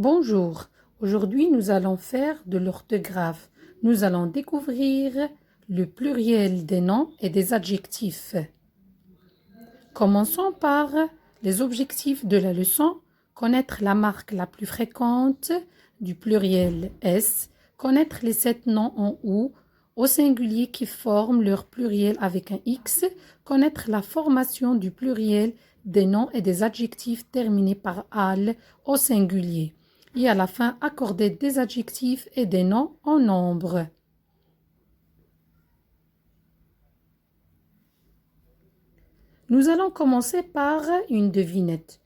Bonjour, aujourd'hui nous allons faire de l'orthographe. Nous allons découvrir le pluriel des noms et des adjectifs. Commençons par les objectifs de la leçon. Connaître la marque la plus fréquente du pluriel S, connaître les 7 noms en OU au singulier qui forment leur pluriel avec un X, connaître la formation du pluriel des noms et des adjectifs terminés par AL au singulier. Et à la fin, accorder des adjectifs et des noms en nombre. Nous allons commencer par une devinette.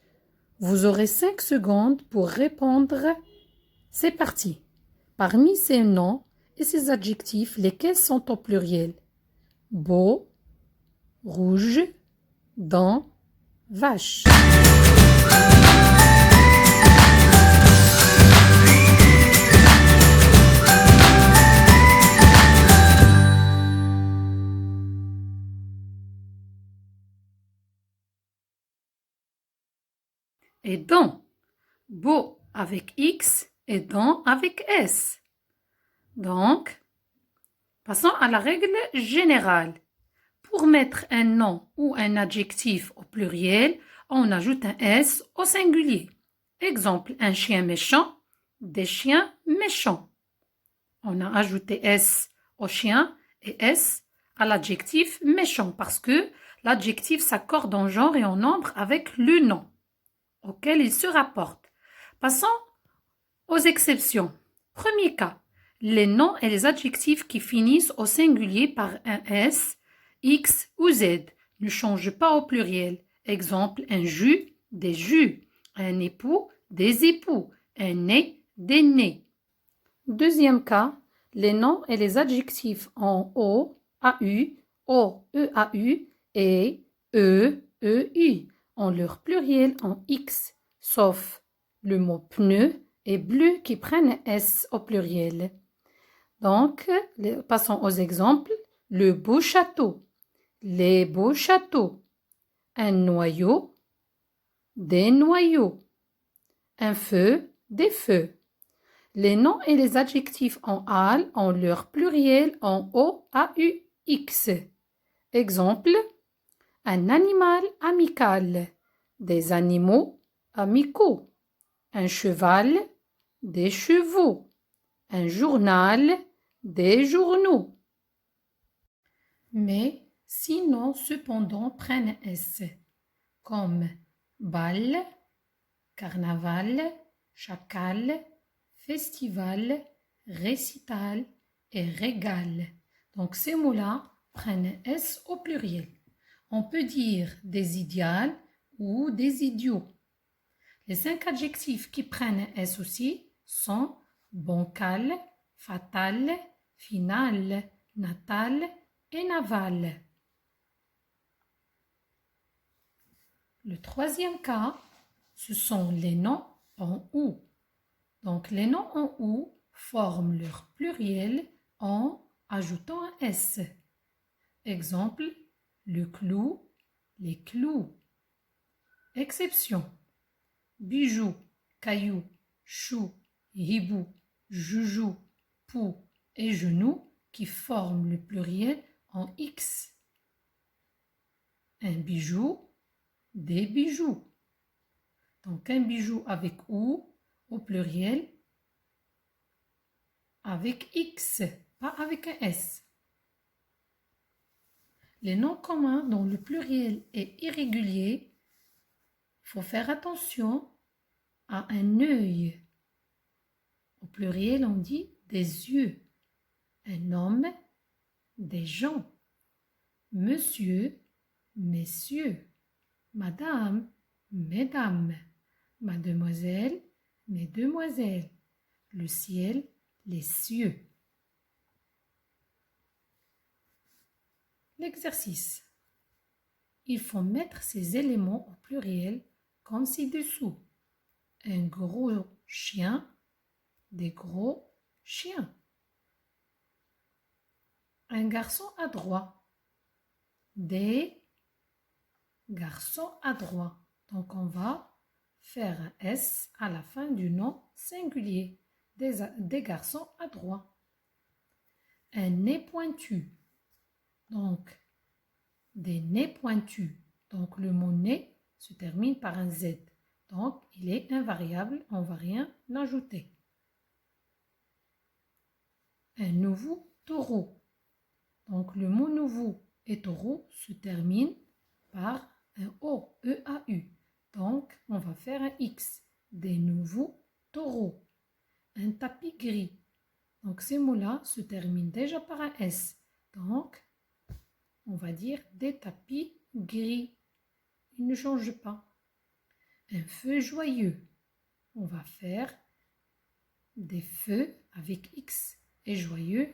Vous aurez 5 secondes pour répondre. C'est parti. Parmi ces noms et ces adjectifs, lesquels sont au pluriel? Beau, rouge, dent, vache. Et dent. Beau avec X et dent avec S. Donc, passons à la règle générale. Pour mettre un nom ou un adjectif au pluriel, on ajoute un S au singulier. Exemple, un chien méchant, des chiens méchants. On a ajouté S au chien et S à l'adjectif méchant parce que l'adjectif s'accorde en genre et en nombre avec le nom auquel il se rapporte. Passons aux exceptions. Premier cas, les noms et les adjectifs qui finissent au singulier par un S, X ou Z ne changent pas au pluriel. Exemple, un jus, des jus, un époux, des époux, un nez, des nez. Deuxième cas, les noms et les adjectifs en O, AU, O, EAU et E, EI ont leur pluriel en X, sauf le mot pneu et bleu qui prennent S au pluriel. Donc, passons aux exemples. Le beau château, les beaux châteaux, un noyau, des noyaux, un feu, des feux. Les noms et les adjectifs en AL ont leur pluriel en OAUX. Exemple, un animal amical, des animaux amicaux, un cheval, des chevaux, un journal, des journaux. Mais sinon, cependant, prennent S, comme bal, carnaval, chacal, festival, récital et régal. Donc ces mots-là prennent S au pluriel. On peut dire des idéales ou des idiots. Les 5 adjectifs qui prennent S aussi sont bancal, fatal, final, natal et naval. Le troisième cas, ce sont les noms en OU. Donc les noms en OU forment leur pluriel en ajoutant un S. Exemple, le clou, les clous. Exception, bijoux, caillou, chou, hibou, joujou, pou et genou qui forment le pluriel en X. Un bijou, des bijoux. Donc un bijou avec OU au pluriel avec X, pas avec un S. Les noms communs dont le pluriel est irrégulier, il faut faire attention à un œil. Au pluriel, on dit des yeux. Un homme, des gens. Monsieur, messieurs. Madame, mesdames. Mademoiselle, mesdemoiselles. Le ciel, les cieux. L'exercice. Il faut mettre ces éléments au pluriel comme ci-dessous. Un gros chien, des gros chiens. Un garçon adroit, des garçons adroits. Donc on va faire un S à la fin du nom singulier des garçons adroits. Un nez pointu. Donc, des nez pointus. Donc, le mot nez se termine par un Z. Donc, il est invariable, on ne va rien l'ajouter. Un nouveau taureau. Donc, le mot nouveau et taureau se termine par un O, E-A-U. Donc, on va faire un X. Des nouveaux taureaux. Un tapis gris. Donc, ces mots-là se terminent déjà par un S. Donc, on va dire des tapis gris. Ils ne changent pas. Un feu joyeux. On va faire des feux avec X et joyeux